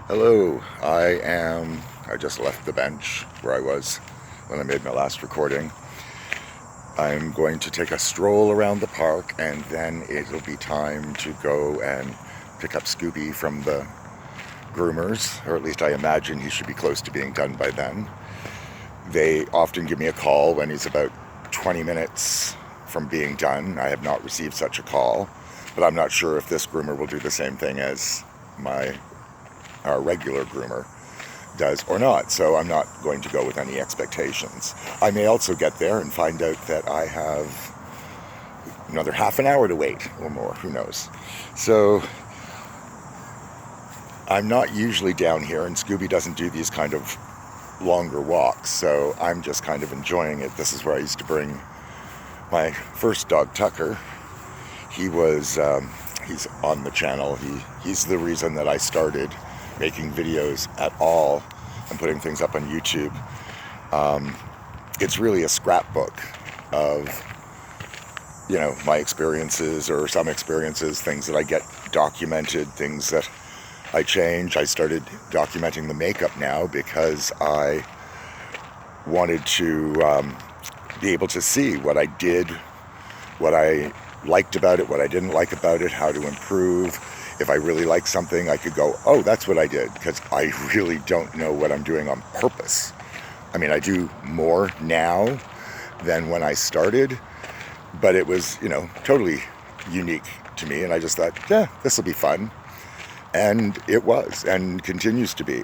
Hello, I just left the bench where I was when I made my last recording. I'm going to take a stroll around the park, and then it'll be time to go and pick up Scooby from the groomers, or at least I imagine he should be close to being done by then. They often give me a call when he's about 20 minutes from being done. I have not received such a call, but I'm not sure if this groomer will do the same thing as our regular groomer does or not, so I'm not going to go with any expectations. I may also get there and find out that I have another half an hour to wait or more, who knows. So I'm not usually down here, and Scooby doesn't do these kind of longer walks, so I'm just kind of enjoying it. This is where I used to bring my first dog, Tucker. He's on the channel. He's the reason that I started making videos at all and putting things up on YouTube. It's really a scrapbook of, my experiences, or some experiences, things that I get documented, things that I change. I started documenting the makeup now because I wanted to be able to see what I did, what I liked about it, what I didn't like about it, how to improve. If I really like something, I could go, oh, that's what I did, because I really don't know what I'm doing on purpose. I mean, I do more now than when I started, but it was, totally unique to me, and I just thought, yeah, this will be fun. And it was, and continues to be.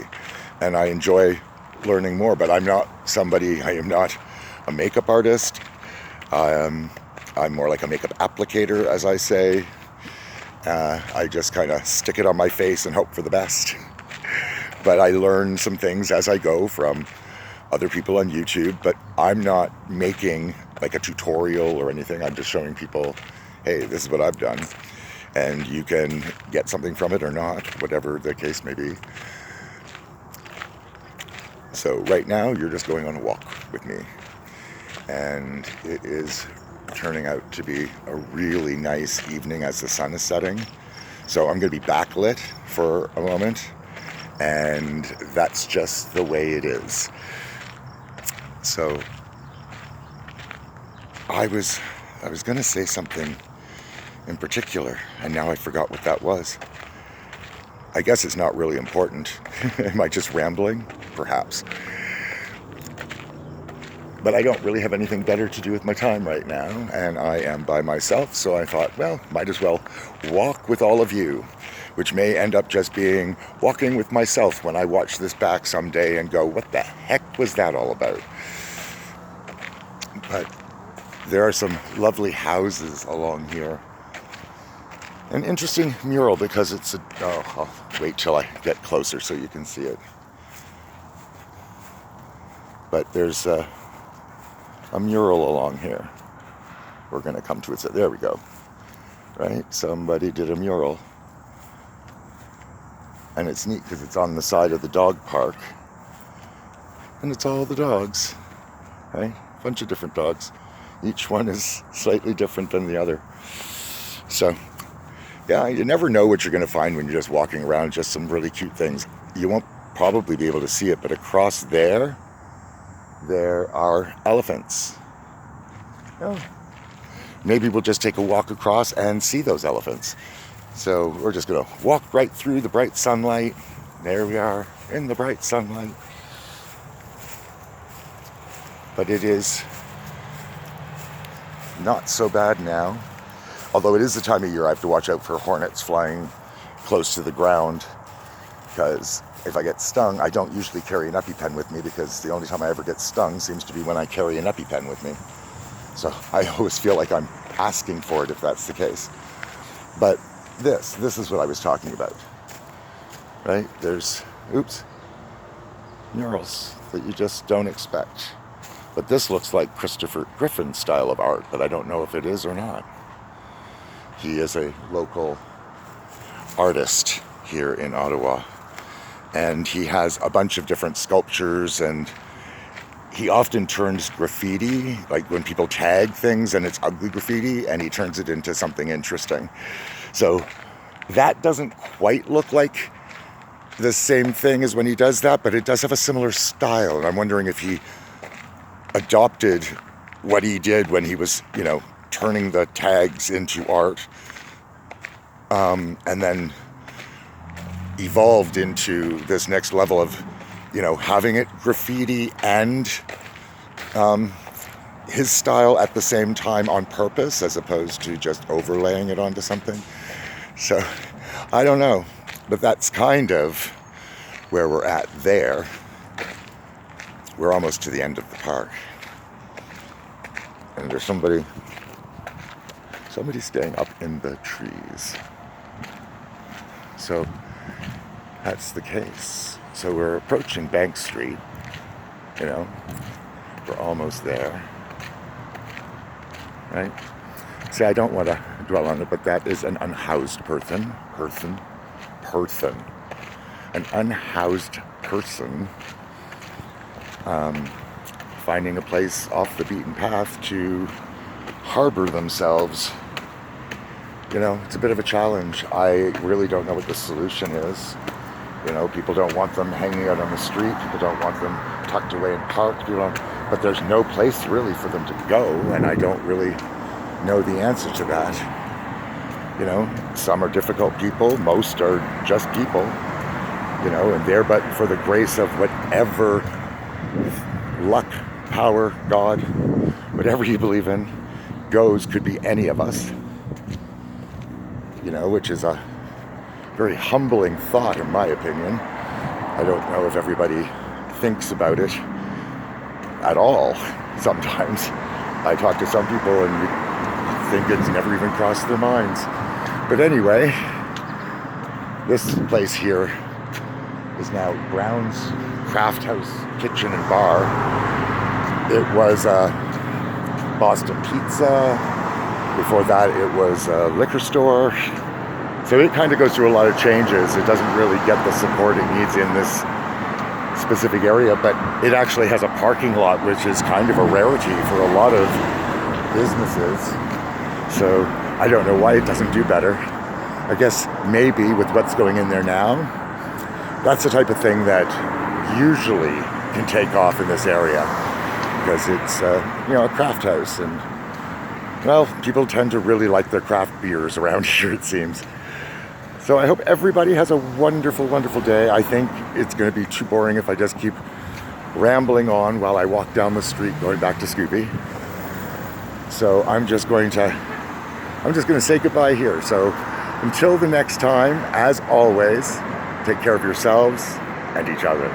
And I enjoy learning more, but I am not a makeup artist. I'm more like a makeup applicator, as I say. I just kind of stick it on my face and hope for the best. But I learn some things as I go from other people on YouTube, but I'm not making like a tutorial or anything. I'm just showing people, hey, this is what I've done. And you can get something from it or not, whatever the case may be. So right now, you're just going on a walk with me. And it is turning out to be a really nice evening as the sun is setting. So I'm going to be backlit for a moment, and that's just the way it is. So I was going to say something in particular, and now I forgot what that was. I guess it's not really important. Am I just rambling? Perhaps. But I don't really have anything better to do with my time right now, and I am by myself, so I thought, well, might as well walk with all of you, which may end up just being walking with myself when I watch this back someday and go, what the heck was that all about? But there are some lovely houses along here. An interesting mural, because I'll wait till I get closer so you can see it. But there's a mural along here. We're going to come to it. So there we go. Right? Somebody did a mural. And it's neat because it's on the side of the dog park. And it's all the dogs. Right? A bunch of different dogs. Each one is slightly different than the other. So, yeah, you never know what you're going to find when you're just walking around. Just some really cute things. You won't probably be able to see it, but across there are elephants. Oh. Maybe we'll just take a walk across and see those elephants. So we're just going to walk right through the bright sunlight. There we are in the bright sunlight. But it is not so bad now. Although it is the time of year I have to watch out for hornets flying close to the ground, because if I get stung, I don't usually carry an EpiPen with me, because the only time I ever get stung seems to be when I carry an EpiPen with me. So I always feel like I'm asking for it if that's the case. But this is what I was talking about. Right? There's, murals that you just don't expect. But this looks like Christopher Griffin's style of art, but I don't know if it is or not. He is a local artist here in Ottawa. And he has a bunch of different sculptures, and he often turns graffiti, like when people tag things and it's ugly graffiti, and he turns it into something interesting. So that doesn't quite look like the same thing as when he does that, but it does have a similar style. And I'm wondering if he adopted what he did when he was, turning the tags into art, and then evolved into this next level of, having it graffiti and his style at the same time on purpose, as opposed to just overlaying it onto something. So I don't know, but that's kind of where we're at there. We're almost to the end of the park, and there's somebody staying up in the trees. So that's the case. So we're approaching Bank Street, we're almost there, right? See, I don't want to dwell on it, but that is an unhoused person. An unhoused person finding a place off the beaten path to harbor themselves. It's a bit of a challenge. I really don't know what the solution is. People don't want them hanging out on the street. People don't want them tucked away in parks. But there's no place really for them to go, and I don't really know the answer to that. Some are difficult people. Most are just people. And there, but for the grace of whatever luck, power, God, whatever you believe in, goes, could be any of us. Which is a very humbling thought, in my opinion. I don't know if everybody thinks about it at all. Sometimes I talk to some people and you think it's never even crossed their minds. But anyway, this place here is now Brown's Craft House Kitchen and Bar. It was Boston Pizza. Before that, it was a liquor store. So it kind of goes through a lot of changes. It doesn't really get the support it needs in this specific area, but it actually has a parking lot, which is kind of a rarity for a lot of businesses. So I don't know why it doesn't do better. I guess maybe with what's going in there now, that's the type of thing that usually can take off in this area, because it's a craft house, and people tend to really like their craft beers around here, it seems. So I hope everybody has a wonderful, wonderful day. I think it's going to be too boring if I just keep rambling on while I walk down the street going back to Scooby. So I'm just going to say goodbye here. So until the next time, as always, take care of yourselves and each other.